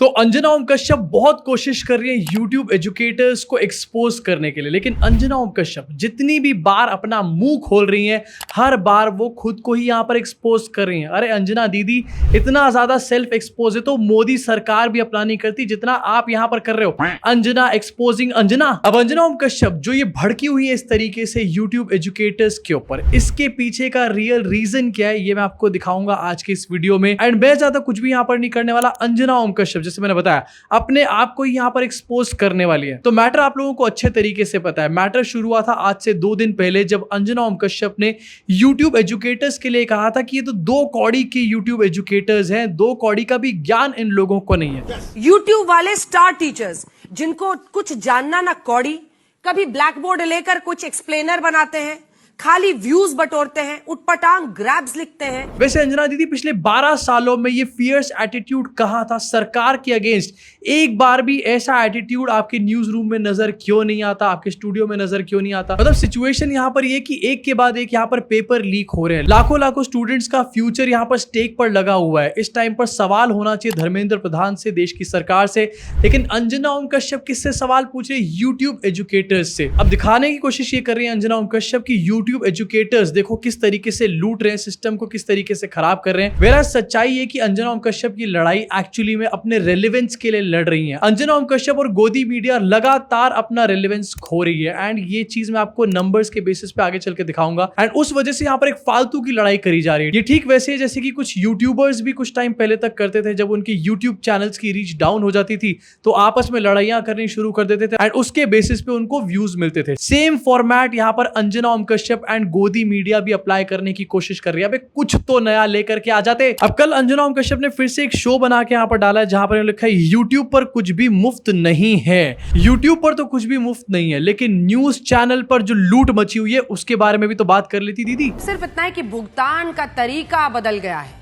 तो अंजना ओम कश्यप बहुत कोशिश कर रही है यूट्यूब एजुकेटर्स को एक्सपोज करने के लिए, लेकिन अंजना ओम कश्यप जितनी भी बार अपना मुंह खोल रही हैं, हर बार वो खुद को ही यहाँ पर एक्सपोज कर रही हैं। अरे अंजना दीदी, इतना ज्यादा सेल्फ एक्सपोज है तो मोदी सरकार भी अपना नहीं करती जितना आप यहाँ पर कर रहे हो। अंजना एक्सपोजिंग अंजना। अब अंजना ओम कश्यप जो ये भड़की हुई है इस तरीके से यूट्यूब एजुकेटर्स के ऊपर, इसके पीछे का रियल रीजन क्या है ये मैं आपको दिखाऊंगा आज के इस वीडियो में। एंड मैं ज्यादा कुछ भी यहाँ पर नहीं करने वाला। अंजना ओम कश्यप जैसे मैंने बताया अपने आप को यहाँ पर एक्सपोज करने वाली है। तो मैटर आप लोगों को अच्छे तरीके से पता है। मैटर शुरू हुआ था आज से 2 दिन पहले जब अंजना ओम कश्यप ने यूट्यूब एजुकेटर्स के लिए कहा था कि ये तो 2 कौड़ी के यूट्यूब एजुकेटर्स हैं, 2 कौड़ी का भी ज्ञान इन लोगों को नहीं है। यूट्यूब वाले स्टार टीचर्स जिनको कुछ जानना ना कौड़ी, कभी ब्लैक बोर्ड लेकर कुछ एक्सप्लेनर बनाते हैं, खाली व्यूज बटोरते हैं, उटपटांग ग्रैब्स लिखते हैं। वैसे अंजना दीदी पिछले 12 सालों में ये फियर्स एटीट्यूड कहाँ था सरकार के अगेंस्ट? एक बार भी ऐसा एटीट्यूड आपके न्यूज रूम में नजर क्यों नहीं आता, आपके स्टूडियो में नजर क्यों नहीं आता? मतलब सिचुएशन यहाँ पर ये कि एक के बाद एक यहाँ पर पेपर लीक हो रहे हैं, लाखों लाखों स्टूडेंट्स का फ्यूचर यहाँ पर स्टेक पर लगा हुआ है। इस टाइम पर सवाल होना चाहिए धर्मेंद्र प्रधान से, देश की सरकार से, लेकिन अंजना ओम कश्यप किससे सवाल पूछ रहे? यूट्यूब एजुकेटर्स से। अब दिखाने की कोशिश ये कर रही है अंजना ओम कश्यप की यूट्यूब एजुकेटर्स देखो किस तरीके से लूट रहे हैं, सिस्टम को किस तरीके से खराब कर रहे हैं। वेरा सच्चाई है कि अंजना ओम कश्यप की लड़ाई एक्चुअली में अपने रेलेवेंस के लिए लड़ रही है। अंजना ओम कश्यप और गोदी मीडिया लगातार अपना रेलेवेंस खो रही है एंड ये चीज मैं आपको नंबर्स के बेसिस पे आगे चल के दिखाऊंगा। एंड उस वजह से यहाँ पर एक फालतू की लड़ाई करी जा रही है। ये ठीक वैसे है जैसे कि कुछ यूट्यूबर्स भी कुछ टाइम पहले तक करते थे, जब उनकी यूट्यूब चैनल्स की रीच डाउन हो जाती थी तो आपस में लड़ाइयां करनी शुरू कर देते थे एंड उसके बेसिस पे उनको व्यूज मिलते थे। सेम फॉर्मेट यहाँ पर अंजना ओम कश्यप एंड गोदी मीडिया भी अप्लाई करने की कोशिश कर रही है। अबे कुछ तो नया लेकर के आ जाते। अब कल अंजना ओम कश्यप ने फिर से एक शो बना के यहाँ पर डाला है जहां पर लिखा है यूट्यूब पर कुछ भी मुफ्त नहीं है। यूट्यूब पर तो कुछ भी मुफ्त नहीं है, लेकिन न्यूज चैनल पर जो लूट मची हुई है उसके बारे में भी तो बात कर लेती दीदी। सिर्फ इतना है कि भुगतान का तरीका बदल गया है।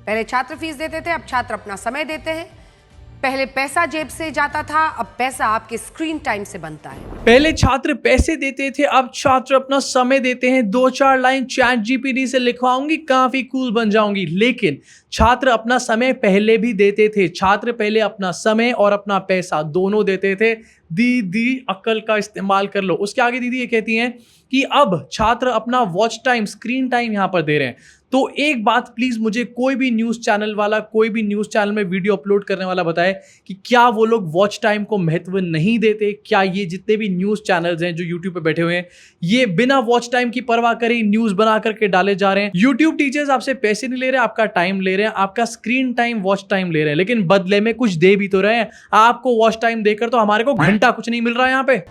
पहले छात्र फीस देते थे, अब छात्र अपना समय देते हैं। पहले पैसा जेब से जाता था, अब पैसा आपके स्क्रीन टाइम से बनता है। पहले छात्र पैसे देते थे, अब छात्र अपना समय देते हैं। 2-4 लाइन चैट जीपीटी से लिखवाऊंगी, काफी कूल बन जाऊंगी। लेकिन छात्र अपना समय पहले भी देते थे। छात्र पहले अपना समय और अपना पैसा दोनों देते थे। दीदी अक्ल का इस्तेमाल कर लो। उसके आगे दीदी ये कहती हैं कि अब छात्र अपना वॉच टाइम, स्क्रीन टाइम यहां पर दे रहे हैं। तो एक बात प्लीज मुझे कोई भी न्यूज चैनल वाला, कोई भी न्यूज चैनल में वीडियो अपलोड करने वाला बताए कि क्या वो लोग वॉच टाइम को महत्व नहीं देते? क्या ये जितने भी न्यूज चैनल्स हैं जो यूट्यूब पे बैठे हुए हैं, ये बिना वॉच टाइम की परवाह करे न्यूज बना करके डाले जा रहे हैं? यूट्यूब टीचर्स आपसे पैसे नहीं ले रहे, आपका टाइम ले रहे हैं, आपका स्क्रीन टाइम, वॉच टाइम ले रहे हैं, लेकिन बदले में कुछ दे भी तो रहे हैं। आपको वॉच टाइम देकर तो हमारे को घंटा कुछ नहीं मिल रहा है यहाँ पे।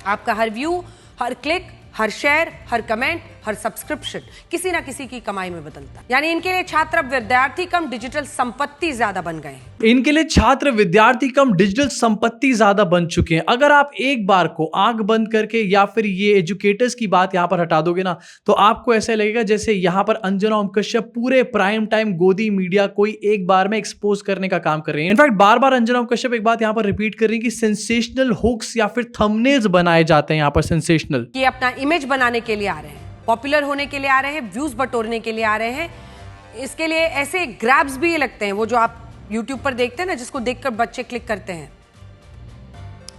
आपका हर व्यू, हर क्लिक, हर शेयर, हर कमेंट, हर सब्सक्रिप्शन किसी ना किसी की कमाई में बदलता है। यानी इनके लिए छात्र विद्यार्थी कम डिजिटल संपत्ति ज्यादा बन गए हैं। इनके लिए छात्र विद्यार्थी कम डिजिटल संपत्ति ज्यादा बन चुके हैं। अगर आप एक बार को आंख बंद करके या फिर ये एजुकेटर्स की बात यहां पर हटा दोगे ना, तो आपको ऐसा लगेगा जैसे यहां पर अंजना ओम कश्यप पूरे प्राइम टाइम गोदी मीडिया को एक बार में एक्सपोज करने का काम कर रहे हैं। इनफैक्ट बार बार अंजना ओम कश्यप एक बात यहां पर रिपीट कर रही है कि सेंसेशनल हुक्स या फिर थंबनेल्स बनाए जाते हैं यहां पर सेंसेशनल। ये अपना इमेज बनाने के लिए आ रहे हैं, पॉपुलर होने के लिए आ रहे हैं, व्यूज बटोरने के लिए आ रहे हैं। इसके लिए ऐसे ग्रैब्स भी लगते हैं, वो जो आप YouTube पर देखते हैं ना, जिसको देखकर बच्चे क्लिक करते हैं,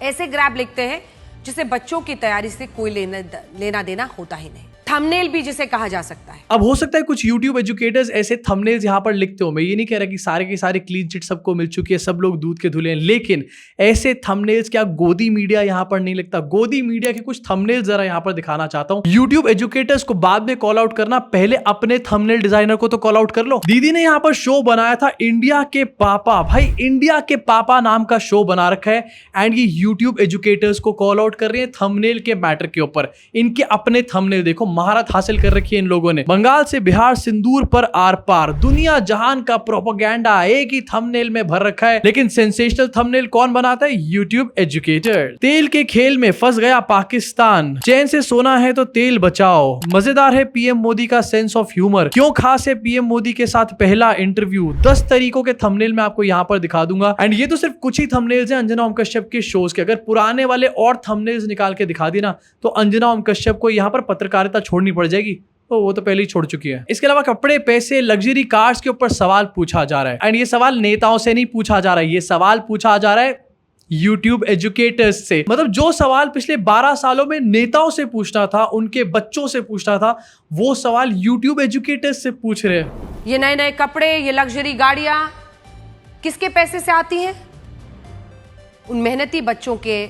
ऐसे ग्रैब लिखते हैं जिसे बच्चों की तैयारी से कोई लेना देना होता ही नहीं। थंबनेल भी जिसे कहा जा सकता है। अब हो सकता है कुछ YouTube एजुकेटर्स ऐसे थंबनेल्स यहां पर लिखते हो। मैं ये नहीं कह रहा कि सारे के सारे क्लीन चिट सबको मिल चुकी है, सब लोग दूध के धुले हैं, लेकिन ऐसे थंबनेल्स क्या गोदी मीडिया यहां पर नहीं लिखता? गोदी मीडिया के कुछ थंबनेल्स जरा यहां पर दिखाना चाहता हूं। YouTube एजुकेटर्स को बाद में कॉल आउट करना, पहले अपने थंबनेल डिजाइनर को तो कॉल आउट कर लो। दीदी ने यहां पर शो बनाया था इंडिया के पापा। भाई इंडिया के पापा नाम का शो बना रखा है एंड ये YouTube एजुकेटर्स को कॉल आउट कर रहे हैं थंबनेल के मैटर के ऊपर। इनके अपने थंबनेल देखो, महारत हासिल कर रखी है इन लोगों ने। बंगाल से बिहार, सिंदूर पर आर पार, दुनिया जहान का प्रोपेगेंडा एक ही थंबनेल में भर रखा है। लेकिन सेंसेशनल थंबनेल कौन बनाता है? YouTube educator. तेल के खेल में फंस गया पाकिस्तान, चैन से सोना है तो तेल बचाओ, मजेदार है पीएम मोदी का सेंस ऑफ ह्यूमर, क्यों खास है पीएम मोदी के साथ पहला इंटरव्यू। 10 तरीकों के थंबनेल मैं आपको यहाँ पर दिखा दूंगा एंड ये तो सिर्फ कुछ ही थंबनेल्स हैं अंजना ओम कश्यप के शोज के। अगर पुराने वाले और थंबनेल्स निकाल के दिखा दी ना, तो अंजना ओम कश्यप को यहाँ पर पत्रकारिता छोड़नी पड़ जाएगी। वो तो पहले ही छोड़ चुकी है। इसके अलावा कपड़े, पैसे, लग्जरी कार्स के ऊपर सवाल पूछा जा रहा है। एंड ये सवाल नेताओं से नहीं पूछा जा रहा है, ये सवाल पूछा जा रहा है YouTube एजुकेटर्स से। मतलब जो सवाल पिछले 12 सालों में नेताओं से पूछना था, उनके बच्चों से पूछना था, वो सवाल YouTube एजुकेटर्स से पूछ रहे हैं। ये नए नए कपड़े, ये लग्जरी गाड़ियां किसके पैसे से आती हैं? उन मेहनती बच्चों के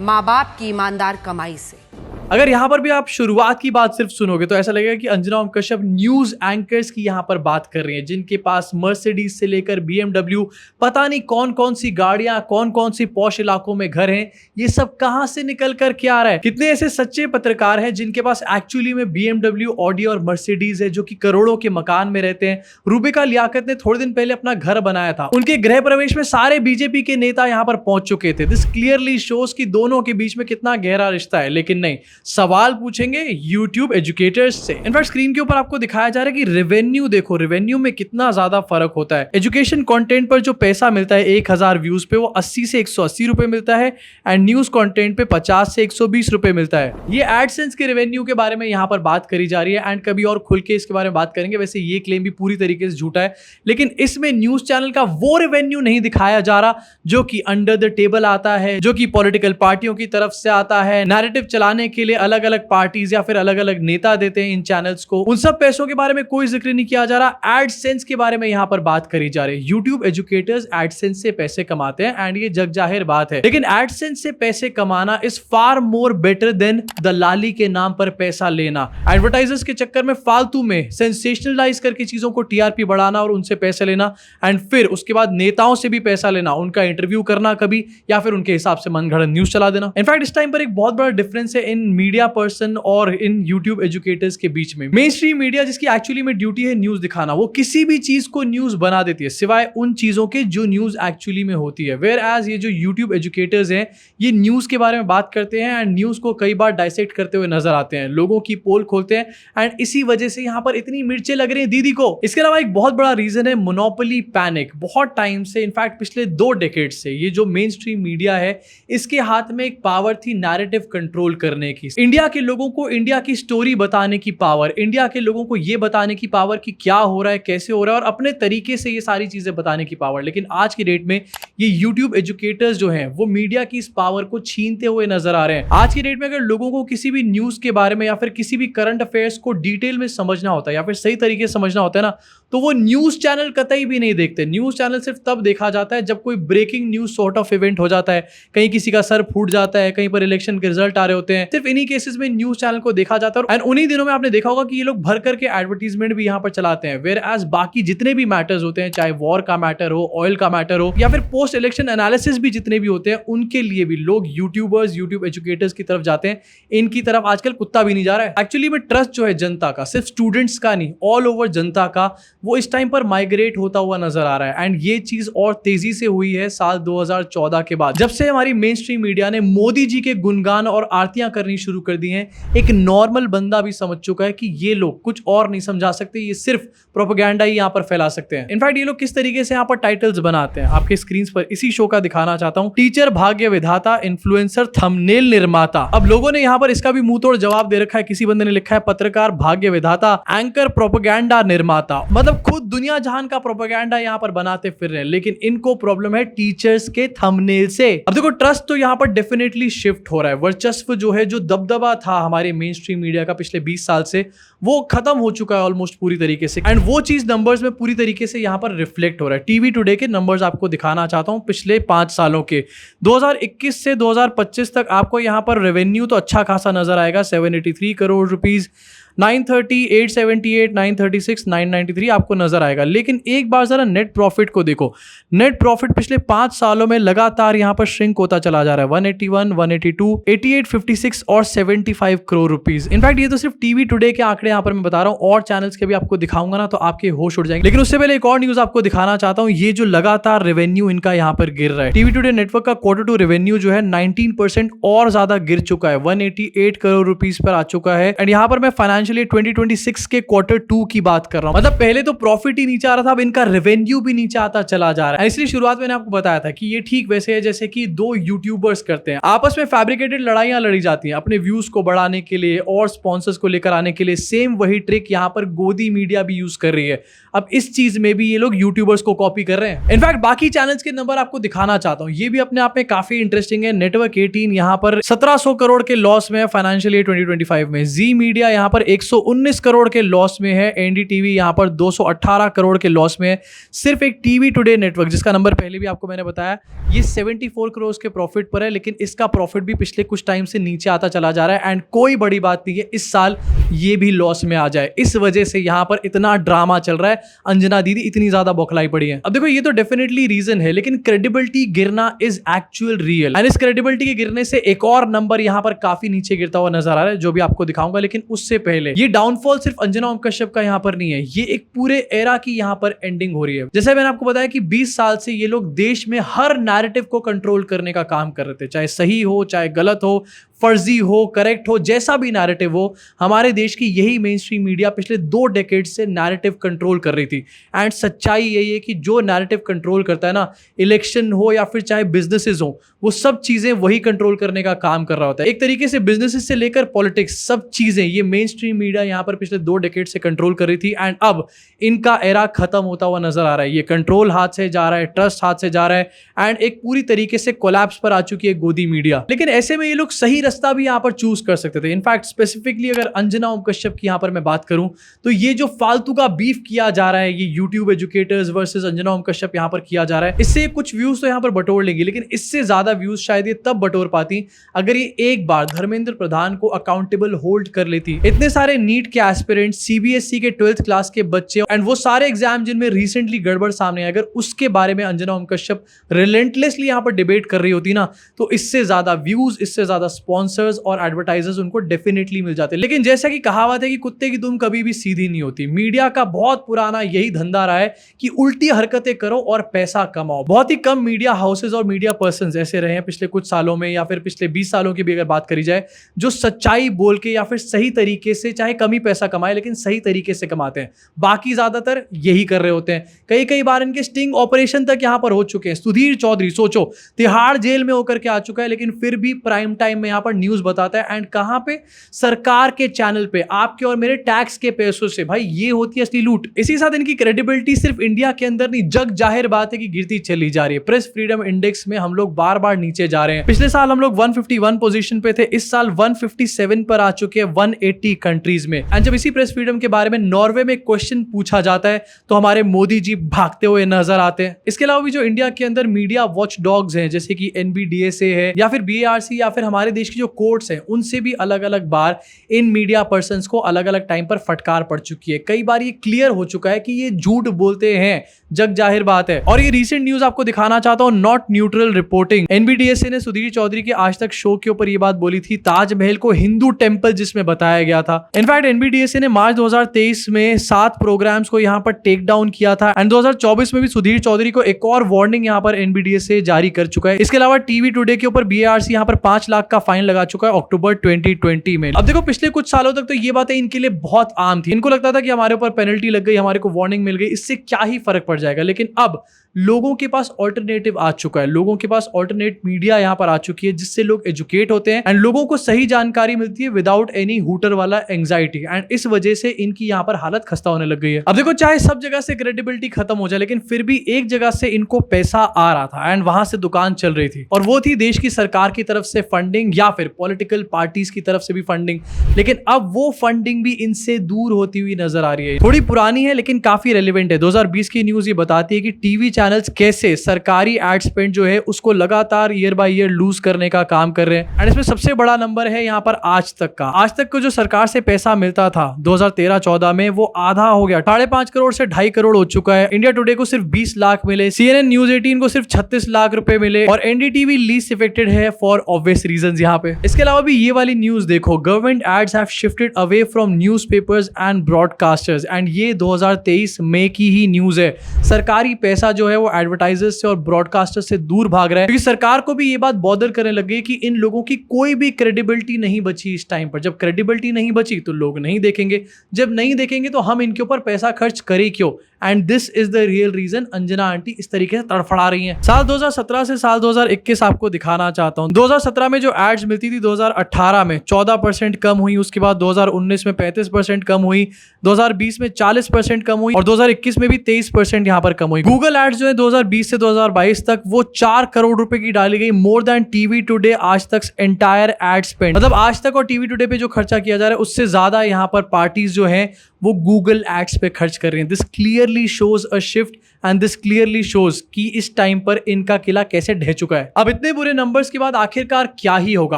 माँ बाप की ईमानदार कमाई से। अगर यहाँ पर भी आप शुरुआत की बात सिर्फ सुनोगे तो ऐसा लगेगा कि अंजना ओम कश्यप न्यूज एंकर्स की यहाँ पर बात कर रही हैं, जिनके पास मर्सिडीज से लेकर BMW, पता नहीं कौन कौन सी गाड़ियां, कौन कौन सी पॉश इलाकों में घर हैं, ये सब कहां से निकल कर क्या आ रहा है। कितने ऐसे सच्चे पत्रकार हैं जिनके पास एक्चुअली में BMW, ऑडी और मर्सिडीज है, जो कि करोड़ों के मकान में रहते हैं। रूबिका लियाकत ने थोड़े दिन पहले अपना घर बनाया था, उनके गृह प्रवेश में सारे बीजेपी के नेता यहाँ पर पहुंच चुके थे। दिस क्लियरली शोज कि दोनों के बीच में कितना गहरा रिश्ता है। लेकिन नहीं, सवाल पूछेंगे YouTube एजुकेटर्स से। इनफैक्ट स्क्रीन के ऊपर आपको दिखाया जा रहा है कि रेवेन्यू देखो, रेवेन्यू में कितना ज्यादा फर्क होता है। एजुकेशन कंटेंट पर जो पैसा मिलता है 1000 व्यूज पे, वो 80 से 180 रुपए मिलता है। एंड न्यूज कंटेंट पे 50 से 120 रुपए मिलता है। ये एडसेंस के रेवेन्यू के बारे में यहाँ पर बात करी जा रही है एंड कभी और खुल के इसके बारे में बात करेंगे। वैसे ये क्लेम भी पूरी तरीके से झूठा है, लेकिन इसमें न्यूज चैनल का वो रेवेन्यू नहीं दिखाया जा रहा जो कि अंडर द टेबल आता है, जो कि पॉलिटिकल पार्टियों की तरफ से आता है, नैरेटिव चलाने के लिए अलग अलग पार्टीज या फिर अलग अलग नेता देते हैं इन चैनल्स को। उन सब पैसों के बारे में कोई जिक्र नहीं किया जा रहा। एडसेंस के बारे में यहां पर बात करी जा रही है। YouTube एजुकेटर्स एडसेंस से पैसे कमाते हैं एंड ये जग जाहिर बात है, लेकिन एडसेंस से पैसे कमाना is far more better than दलाली के नाम पर पैसा लेना। एडवर्टाइजर्स के चक्कर में फालतू में सेंसेशनलाइज करके चीजों को TRP बढ़ाना और उनसे पैसे लेना एंड फिर उसके बाद नेताओं से भी पैसा लेना, उनका इंटरव्यू करना कभी, या फिर उनके हिसाब से मनगढ़ंत न्यूज चला देना। इनफैक्ट इस टाइम पर एक बहुत बड़ा डिफरेंस है इन मीडिया पर्सन और इन YouTube एजुकेटर्स के बीच में। मेन स्ट्रीम मीडिया, जिसकी एक्चुअली में ड्यूटी है न्यूज दिखाना, वो किसी भी चीज को न्यूज बना देती है सिवाय उन चीजों के जो न्यूज एक्चुअली में होती है। वेयर एज ये जो YouTube एजुकेटर्स हैं, ये न्यूज के बारे में बात करते हैं एंड न्यूज को कई बार डाइसेक्ट करते हुए नजर आते हैं, लोगों की पोल खोलते हैं एंड इसी वजह से यहाँ पर इतनी मिर्चें लग रही हैं दीदी को। इसके अलावा एक बहुत बड़ा रीजन है मोनोपोली पैनिक। बहुत टाइम से, इनफैक्ट पिछले 2 डेकेड से ये जो मेन स्ट्रीम मीडिया है, इसके हाथ में एक पावर थी नैरेटिव कंट्रोल करने की। इंडिया के लोगों को इंडिया की स्टोरी बताने की पावर, इंडिया के लोगों को यह बताने की पावर कि क्या हो रहा है, कैसे हो रहा है, और अपने तरीके से ये सारी चीजें बताने की पावर। लेकिन आज की डेट में ये YouTube एजुकेटर्स जो हैं, वो मीडिया की इस पावर को छीनते हुए नजर आ रहे हैं। आज की डेट में अगर लोगों को किसी भी न्यूज के बारे में या फिर किसी भी करंट अफेयर्स को डिटेल में समझना होता है या फिर सही तरीके से समझना होता है ना, तो वो न्यूज चैनल कतई भी नहीं देखते। न्यूज चैनल सिर्फ तब देखा जाता है जब कोई breaking news sort of event हो जाता है, कहीं किसी का सर फूट जाता है, कहीं पर इलेक्शन के रिजल्ट आ रहे होते हैं। सिर्फ इन्हीं केसेस में न्यूज चैनल को देखा जाता है। एंड उन्हीं दिनों में आपने देखा होगा कि ये लोग भर करके एडवर्टीजमेंट भी यहाँ पर चलाते हैं। वेयर एज बाकी जितने भी मैटर्स होते हैं, चाहे वॉर का मैटर हो, ऑयल का मैटर हो, या फिर पोस्ट इलेक्शन एनालिसिस भी जितने भी होते हैं, उनके लिए भी लोग यूट्यूबर्स, यूट्यूब एजुकेटर्स की तरफ जाते हैं। इनकी तरफ आजकल कुत्ता भी नहीं जा रहा है। एक्चुअली में ट्रस्ट जो है जनता का, सिर्फ स्टूडेंट्स का नहीं, ऑल ओवर जनता का, वो इस टाइम पर माइग्रेट होता हुआ नजर आ रहा है। एंड ये चीज और तेजी से हुई है साल 2014 के बाद, जब से हमारी मेन स्ट्रीम मीडिया ने मोदी जी के गुणगान और आरतियां करनी शुरू कर दी हैं। एक नॉर्मल बंदा भी समझ चुका है कि ये लोग कुछ और नहीं समझा सकते, ये सिर्फ प्रोपेगेंडा ही यहाँ पर फैला सकते हैं। इनफैक्ट ये लोग किस तरीके से यहाँ पर टाइटल्स बनाते हैं, आपके स्क्रीन पर इसी शो का दिखाना चाहता हूँ। टीचर, भाग्य विधाता, इन्फ्लुएंसर, थंबनेल निर्माता। अब लोगों ने यहाँ पर इसका भी मुंह तोड़ जवाब दे रखा है। किसी बंदे ने लिखा है पत्रकार, भाग्य विधाता, एंकर, प्रोपेगेंडा निर्माता। मतलब खुद दुनिया जहान का प्रोपेगेंडा यहाँ पर बनाते फिर रहे हैं, लेकिन इनको प्रॉब्लम है टीचर्स के थंबनेल से। अब देखो, ट्रस्ट तो यहाँ पर डेफिनेटली शिफ्ट हो रहा है। वर्चस्व जो है, जो दबदबा था हमारे मेन स्ट्रीम मीडिया का पिछले 20 साल से, वो खत्म हो चुका है ऑलमोस्ट पूरी तरीके से। एंड वो चीज नंबर्स में पूरी तरीके से यहाँ पर रिफ्लेक्ट हो रहा है। टीवी टुडे के नंबर्स आपको दिखाना चाहता हूँ पिछले 5 सालों के, 2021 से 2025 तक। आपको यहाँ पर रेवेन्यू तो अच्छा खासा नजर आएगा, 783 करोड़ रुपीज, 930, 878, 936, 993 आपको नजर आएगा। लेकिन एक बार जरा नेट प्रॉफिट को देखो। नेट प्रॉफिट पिछले 5 सालों में लगातार यहां पर श्रिंक होता चला जा रहा है। 181, 182, 88, 56 और 75 करोड़ रुपीस। इनफैक्ट ये तो सिर्फ टीवी टुडे के आंकड़े यहां पर मैं बता रहा हूं, और चैनल्स के भी आपको दिखाऊंगा ना तो आपके होश उड़ जाएंगे। लेकिन उससे पहले एक और न्यूज आपको दिखाना चाहता हूं। ये जो लगातार रेवेन्यू इनका यहां पर गिर रहा है, टीवी टुडे नेटवर्क का Q2 रेवेन्यू जो है 19% और ज्यादा गिर चुका है, 188 करोड़ रुपीस पर आ चुका है। एंड यहां पर मैं फाइनेंशियल फाइनेंशियल ईयर 2026 के Q2 की बात कर रहा हूं। मतलब पहले तो प्रॉफिट ही नीचे आ रहा था, अब इनका रेवेन्यू भी नीचे आता चला जा रहा है। इसलिए शुरुआत मैंने आपको बताया था कि ये ठीक वैसे है जैसे कि दो यूट्यूबर्स करते हैं, आपस में फैब्रिकेटेड लड़ाइयां लड़ी जाती हैं अपने व्यूज को बढ़ाने के लिए और स्पॉन्सर्स को लेकर आने के लिए। सेम वही ट्रिक यहां पर गोदी मीडिया भी यूज कर रही है। अब इस चीज में भी ये लोग यूट्यूबर्स को कॉपी कर रहे हैं। इनफैक्ट बाकी चैनल्स के नंबर आपको दिखाना चाहता हूं, ये भी अपने आप में काफी इंटरेस्टिंग है। नेटवर्क 18 यहां पर 1700 करोड़ के लॉस में है फाइनेंशियल ईयर 2025 में। जी मीडिया यहां पर 119 करोड़ के लॉस में है। एनडीटीवी यहां पर 218 करोड़ के लॉस में है। सिर्फ एक टीवी टुडे नेटवर्क, जिसका नंबर पहले भी आपको मैंने बताया, ये 74 करोड़ के प्रॉफिट पर है, लेकिन इसका प्रॉफिट भी पिछले कुछ टाइम से नीचे आता चला जा रहा है। एंड कोई बड़ी बात नहीं है इस साल ये भी लॉस में आ जाए, इस वजह से यहां पर इतना ड्रामा चल रहा है। अंजना दीदी इतनी ज्यादा बौखलाई पड़ी है। अब देखो ये तो डेफिनेटली रीजन है, लेकिन क्रेडिबिलिटी गिरना इज एक्चुअल रियल। एंड इस क्रेडिबिलिटी के गिरने से एक और नंबर यहां पर काफी नीचे गिरता हुआ नजर आ रहा है, जो भी आपको दिखाऊंगा। लेकिन उससे पहले ये डाउनफॉल सिर्फ अंजना ओम कश्यप का यहां पर नहीं है, ये एक पूरे एरा की यहां पर एंडिंग हो रही है। जैसे मैंने आपको बताया कि 20 साल से ये लोग देश में हर नैरेटिव को कंट्रोल करने का काम कर रहे थे, चाहे सही हो चाहे गलत हो, फर्जी हो करेक्ट हो, जैसा भी नैरेटिव हो। हमारे देश की यही मेन स्ट्रीम मीडिया पिछले 2 डेकेड से नैरेटिव कंट्रोल कर रही थी। एंड सच्चाई यही है कि जो नैरेटिव कंट्रोल करता है ना, इलेक्शन हो या फिर चाहे बिजनेसेस हो, वो सब चीजें वही कंट्रोल करने का काम कर रहा होता है। एक तरीके से बिजनेसेस से लेकर पॉलिटिक्स, सब चीजें ये मेन स्ट्रीम मीडिया यहां पर पिछले 2 डेकेड से कंट्रोल कर रही थी। एंड अब इनका एरा खत्म होता हुआ नजर आ रहा है। ये कंट्रोल हाथ से जा रहा है, ट्रस्ट हाथ से जा रहा है, एंड एक पूरी तरीके से कोलैप्स पर आ चुकी है गोदी मीडिया। लेकिन ऐसे में ये लोग सही रास्ता भी यहां पर चूज कर सकते थे। इनफैक्ट स्पेसिफिकली अगर अंजना ओम कश्यप की यहां पर मैं बात करूं, तो ये जो फालतू का बीफ किया जा रहा है, ये YouTube educators versus Anjana Om Kashyap यहां पर किया जा रहा है, इससे कुछ व्यूज तो यहां पर बटोर लेगी, लेकिन इससे ज्यादा व्यूज शायद ये तब बटोर पाती अगर ये एक बार धर्मेंद्र प्रधान को अकाउंटेबल होल्ड कर लेती। इतने सारे नीट के एस्पिरेंट्स, सीबीएसई के 12th क्लास के बच्चे, एंड वो सारे एग्जाम जिनमें रिसेंटली गड़बड़ सामने आई, अगर उसके बारे में अंजना ओम कश्यप रिलेंटलेसली यहां पर डिबेट कर रही होती ना, तो इससे ज्यादा व्यूज, इससे ज्यादा स्पॉन्सर्स और एडवर्टाइजर्स उनको डेफिनेटली मिल जाते। लेकिन जैसा कि कहावत है कि कुत्ते की दुम कभी भी सीधी नहीं होती, मीडिया का बहुत पुराना यही धंधा रहा है कि उल्टी हरकतें करो और पैसा कमाओ। बहुत ही कम मीडिया हाउसेस और मीडिया पर्संस ऐसे रहे हैं पिछले कुछ सालों में, या फिर पिछले 20 सालों की भी अगर बात करी जाए, जो सच्चाई बोल के या फिर सही तरीके से, चाहे कम ही पैसा कमाए लेकिन सही तरीके से कमाते हैं। बाकी ज्यादातर यही कर रहे होते हैं। कई बार इनके स्टिंग ऑपरेशन तक यहां पर हो चुके हैं। सुधीर चौधरी सोचो, तिहाड़ जेल में होकर के आ चुका है, लेकिन फिर भी प्राइम टाइम में यहां पर न्यूज बताता है। एंड कहां पे? सरकार के चैनल पे, आपके और मेरे टैक्स के पैसों से। भाई ये होती है असली लूट। इसी साथ इनकी क्रेडिबिलिटी सिर्फ इंडिया के अंदर नहीं, जग जाहिर बात है कि गिरती चली जा रही है। प्रेस फ्रीडम इंडेक्स में हम लोग बार बार नीचे जा रहे हैं। पिछले साल हम लोग 151 पोजीशन पे थे, इस साल 157 पर आ चुके हैं 180 कंट्रीज में। एंड जब इसी प्रेस फ्रीडम के बारे में नॉर्वे में क्वेश्चन पूछा जाता है, तो हमारे मोदी जी भागते हुए नजर आते हैं। इसके अलावा भी जो इंडिया के अंदर मीडिया वॉच डॉग्स हैं, जैसे कि NBDSA है या फिर BARC या फिर हमारे देश की जो कोर्ट्स हैं, उनसे भी अलग अलग बार इन मीडिया पर्संस को अलग अलग टाइम पर फटकार पड़ चुकी है। कई बार ये क्लियर हो चुका है कि ये झूठ बोलते हैं, जग जाहिर बात है। और ये रीसेंट न्यूज आपको दिखाना चाहता हूं, नॉट न्यूट्रल रिपोर्टिंग। NBDSA ने सुधीर चौधरी के आज तक शो के ऊपर ये बात बोली थी, ताजमहल को हिंदू टेंपल जिसमें बताया गया था। इनफैक्ट NBDSA ने मार्च 2023 में 7 प्रोग्राम्स को यहां पर टेक डाउन किया था। एंड 2024 में भी सुधीर चौधरी को एक और वार्निंग यहां पर NBDSA जारी कर चुका है। इसके अलावा टीवी टुडे के ऊपर BARC यहां पर 5 लाख का फाइन लगा चुका है अक्टूबर 2020 में। अब देखो पिछले कुछ सालों तक तो ये बातें इनके लिए बहुत आम थी। इनको लगता था कि हमारे ऊपर पेनल्टी लग गई, हमारे को वार्निंग मिल गई, इससे क्या ही फर्क पड़ जाएगा। लेकिन अब लोगों के पास ऑल्टरनेटिव आ चुका है, लोगों के पास ऑल्टरनेट मीडिया यहां पर आ चुकी है, जिससे लोग एजुकेट होते हैं एंड लोगों को सही जानकारी मिलती है विदाउट एनी हूटर वाला एंग्जाइटी। एंड इस वजह से इनकी यहां पर हालत खस्ता होने लग गई है। अब देखो चाहे सब जगह से क्रेडिबिलिटी खत्म हो जाए, लेकिन फिर भी एक जगह से इनको पैसा आ रहा था एंड वहां से दुकान चल रही थी, और वो थी देश की सरकार की तरफ से फंडिंग या फिर पॉलिटिकल पार्टीज की तरफ से भी फंडिंग। लेकिन अब वो फंडिंग भी इनसे दूर होती हुई नजर आ रही है। थोड़ी पुरानी है लेकिन काफी रेलिवेंट है। 2020 की न्यूज ये बताती है कि टीवी चैनल्स कैसे सरकारी एड स्पेंड जो है उसको लगातार ईयर बाय ईयर लूज करने का काम कर रहे हैं। एंड इसमें सबसे बड़ा नंबर है यहाँ पर आज तक का। आज तक को जो सरकार से पैसा मिलता था 2013-14 में, वो आधा हो गया, 5.5 करोड़ से 2.5 करोड़ हो चुका है। इंडिया टुडे को सिर्फ 20 लाख मिले, CNN न्यूज 18 को सिर्फ 36 लाख रुपए मिले, और NDTV लीस्ट इफेक्टेड है फॉर ऑब्वियस रीजंस यहाँ पे। इसके अलावा भी ये वाली न्यूज देखो, government ads have shifted away from newspapers and broadcasters. And ये 2023 में की ही न्यूज है। सरकारी पैसा जो है है वो एडवर्टाइजर्स से और ब्रॉडकास्टर से दूर भाग रहा है, क्योंकि सरकार को भी ये बात बॉदर करने लग गई कि इन लोगों की कोई भी क्रेडिबिलिटी नहीं बची इस टाइम पर। जब क्रेडिबिलिटी नहीं बची तो लोग नहीं देखेंगे, जब नहीं देखेंगे तो हम इनके ऊपर पैसा खर्च करें क्यों। And this is the real reason Anjana aunty इस तरीके से तड़फड़ा रही हैं। साल 2017 से साल 2021 आपको दिखाना चाहता हूं। 2017 में जो एड्स मिलती थी 2018 में 14% कम हुई, उसके बाद 2019 में 35% कम हुई, 2020 में 40% कम हुई और 2021 में भी 23% यहां पर कम हुई। गूगल एड्स जो है 2020 से 2022 तक वो 4 करोड़ रुपए की डाली गई, मोर देन टीवी टुडे आज तक एंटायर एड स्पेंड। मतलब आज तक और टीवी टुडे पे जो खर्चा किया जा रहा है उससे ज्यादा यहां पर पार्टीज जो है वो गूगल एड्स पे खर्च कर रही हैं। This clearly shows a shift and this clearly shows कि इस टाइम पर इनका किला कैसे ढह चुका है। अब इतने बुरे नंबर्स के बाद आखिरकार क्या ही होगा,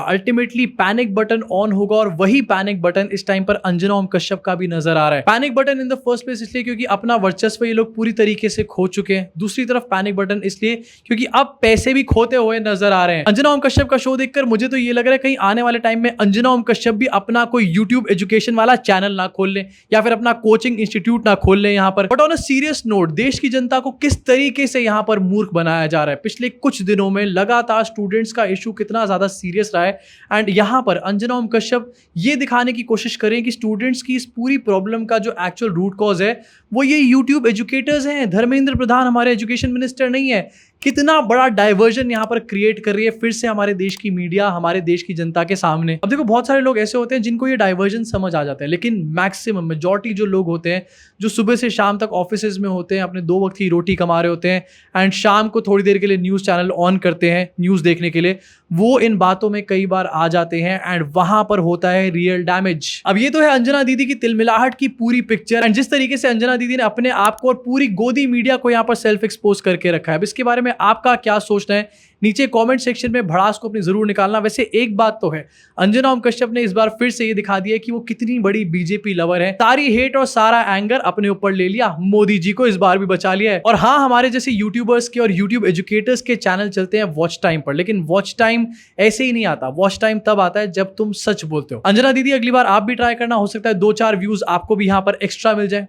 अल्टीमेटली पैनिक बटन ऑन होगा और वही पैनिक बटन इस टाइम पर अंजना ओम कश्यप का भी नजर आ रहा है। Panic button in the first place इसलिए क्योंकि अपना वर्चस्व ये लोग पूरी तरीके से खो चुके हैं। दूसरी तरफ पैनिक बटन इसलिए क्योंकि अब पैसे भी खोते हुए नजर आ रहे हैं। अंजना ओम कश्यप का शो देखकर मुझे तो ये लग रहा है कहीं आने वाले टाइम में अंजना ओम कश्यप भी अपना कोई यूट्यूब एजुकेशन वाला चैनल ना खोल ले या फिर अपना कोचिंग इंस्टीट्यूट ना खोल ले यहां पर। But on a serious note, देश की जनता को किस तरीके से यहां पर मूर्ख बनाया जा रहा है। पिछले कुछ दिनों में लगातार स्टूडेंट्स का इशू कितना ज्यादा सीरियस रहा है एंड यहां पर अंजना ओम कश्यप ये दिखाने की कोशिश करें कि स्टूडेंट्स की इस पूरी प्रॉब्लम का जो एक्चुअल रूट कॉज है वो ये यूट्यूब एजुकेटर्स हैं। धर्मेंद्र प्रधान हमारे एजुकेशन मिनिस्टर नहीं है। कितना बड़ा डाइवर्जन यहां पर क्रिएट कर रही है फिर से हमारे देश की मीडिया, हमारे देश की जनता के सामने। अब देखो बहुत सारे लोग ऐसे होते हैं जिनको ये डाइवर्जन समझ आ जाता है, लेकिन मैक्सिमम मेजॉरिटी जो लोग होते हैं जो सुबह से शाम तक ऑफिसेज में होते हैं, अपने 2 वक्त की रोटी कमा रहे होते हैं एंड शाम को थोड़ी देर के लिए न्यूज़ चैनल ऑन करते हैं न्यूज़ देखने के लिए, वो इन बातों में कई बार आ जाते हैं एंड वहां पर होता है रियल डैमेज। अब ये तो है अंजना दीदी की तिलमिलाहट की पूरी पिक्चर एंड जिस तरीके से अंजना दीदी ने अपने आप को और पूरी गोदी मीडिया को यहाँ पर सेल्फ एक्सपोज करके रखा है। अब इसके बारे में आपका क्या सोचना है नीचे कमेंट सेक्शन में भड़ास को अपनी जरूर निकालना। वैसे एक बात तो है, अंजना ओम कश्यप ने इस बार फिर से ये दिखा दिया कि वो कितनी बड़ी बीजेपी लवर है। सारी हेट और सारा एंगर अपने ऊपर ले लिया, मोदी जी को इस बार भी बचा लिया है। और हाँ, हमारे जैसे यूट्यूबर्स के और यूट्यूब एजुकेटर्स के चैनल चलते हैं वॉच टाइम पर, लेकिन वॉच टाइम ऐसे ही नहीं आता। वॉच टाइम तब आता है जब तुम सच बोलते हो। अंजना दीदी अगली बार आप भी ट्राई करना, हो सकता है 2-4 व्यूज आपको भी यहाँ पर एक्स्ट्रा मिल जाए।